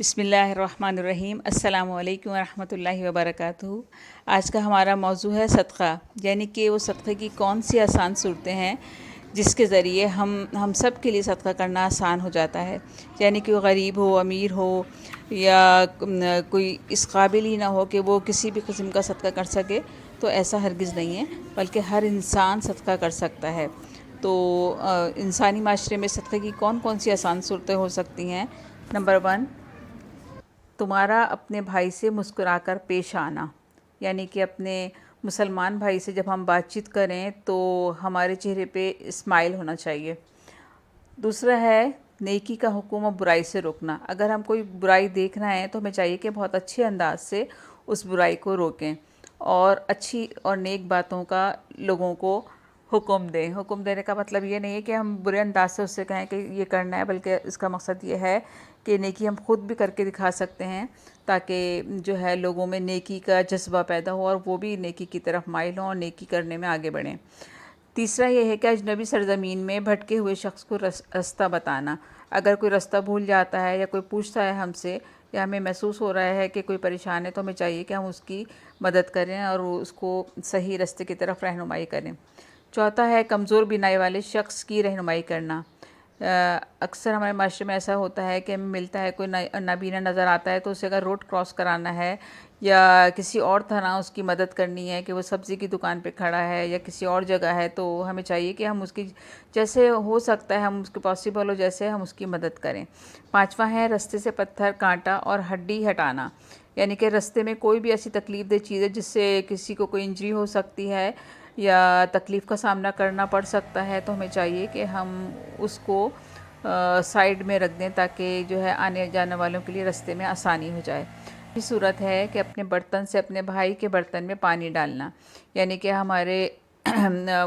بسم اللہ الرحمن الرحیم۔ السلام علیکم ورحمۃ اللہ وبرکاتہ۔ آج کا ہمارا موضوع ہے صدقہ، یعنی کہ وہ صدقے کی کون سی آسان صورتیں ہیں جس کے ذریعے ہم سب کے لیے صدقہ کرنا آسان ہو جاتا ہے، یعنی کہ وہ غریب ہو، امیر ہو، یا کوئی اس قابل ہی نہ ہو کہ وہ کسی بھی قسم کا صدقہ کر سکے، تو ایسا ہرگز نہیں ہے، بلکہ ہر انسان صدقہ کر سکتا ہے۔ تو انسانی معاشرے میں صدقے کی کون کون سی آسان صورتیں ہو سکتی ہیں؟ نمبر 1، تمہارا اپنے بھائی سے مسکرا کر پیش آنا، یعنی کہ اپنے مسلمان بھائی سے جب ہم بات چیت کریں تو ہمارے چہرے پہ اسمائل ہونا چاہیے۔ دوسرا ہے نیکی کا حکم اور برائی سے روکنا۔ اگر ہم کوئی برائی دیکھ رہے ہیں تو ہمیں چاہیے کہ بہت اچھے انداز سے اس برائی کو روکیں اور اچھی اور نیک باتوں کا لوگوں کو حکم دیں۔ حکم دینے کا مطلب یہ نہیں ہے کہ ہم برے انداز سے اس سے کہیں کہ یہ کرنا ہے، بلکہ اس کا مقصد یہ ہے کہ نیکی ہم خود بھی کر کے دکھا سکتے ہیں، تاکہ جو ہے لوگوں میں نیکی کا جذبہ پیدا ہو اور وہ بھی نیکی کی طرف مائل ہوں اور نیکی کرنے میں آگے بڑھیں۔ تیسرا یہ ہے کہ اجنبی سرزمین میں بھٹکے ہوئے شخص کو رستہ بتانا۔ اگر کوئی رستہ بھول جاتا ہے یا کوئی پوچھتا ہے ہم سے، یا ہمیں محسوس ہو رہا ہے کہ کوئی پریشان ہے، تو ہمیں چاہیے کہ ہم اس کی مدد کریں اور اس کو صحیح راستے کی طرف رہنمائی کریں۔ چوتھا ہے کمزور بینائی والے شخص کی رہنمائی کرنا۔ اکثر ہمارے معاشرے میں ایسا ہوتا ہے کہ ملتا ہے کوئی نابینا نظر آتا ہے تو اسے اگر روڈ کراس کرانا ہے یا کسی اور طرح اس کی مدد کرنی ہے، کہ وہ سبزی کی دکان پہ کھڑا ہے یا کسی اور جگہ ہے، تو ہمیں چاہیے کہ ہم اس کی جیسے ہو سکتا ہے ہم اس کے پاسبل ہو جیسے ہم اس کی مدد کریں۔ پانچواں ہے رستے سے پتھر، کانٹا اور ہڈی ہٹانا، یعنی کہ رستے میں کوئی بھی ایسی تکلیف دہ چیز ہے جس سے کسی کو کوئی انجری ہو سکتی ہے یا تکلیف کا سامنا کرنا پڑ سکتا ہے، تو ہمیں چاہیے کہ ہم اس کو سائیڈ میں رکھ دیں تاکہ جو ہے آنے جانے والوں کے لیے رستے میں آسانی ہو جائے۔ یہ صورت ہے کہ اپنے برتن سے اپنے بھائی کے برتن میں پانی ڈالنا، یعنی کہ ہمارے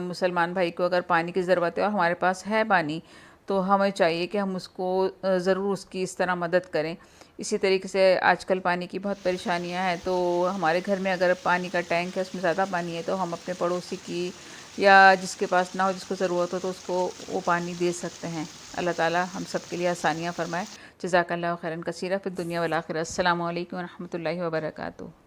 مسلمان بھائی کو اگر پانی کی ضرورت ہے اور ہمارے پاس ہے پانی، تو ہمیں چاہیے کہ ہم اس کو ضرور اس کی اس طرح مدد کریں۔ اسی طریقے سے آج کل پانی کی بہت پریشانیاں ہیں، تو ہمارے گھر میں اگر پانی کا ٹینک ہے، اس میں زیادہ پانی ہے، تو ہم اپنے پڑوسی کی یا جس کے پاس نہ ہو، جس کو ضرورت ہو، تو اس کو وہ پانی دے سکتے ہیں۔ اللہ تعالیٰ ہم سب کے لیے آسانیاں فرمائے۔ جزاک اللہ خیراً کثیرا فی الدنیا والآخرہ۔ السلام علیکم ورحمۃ اللہ وبرکاتہ۔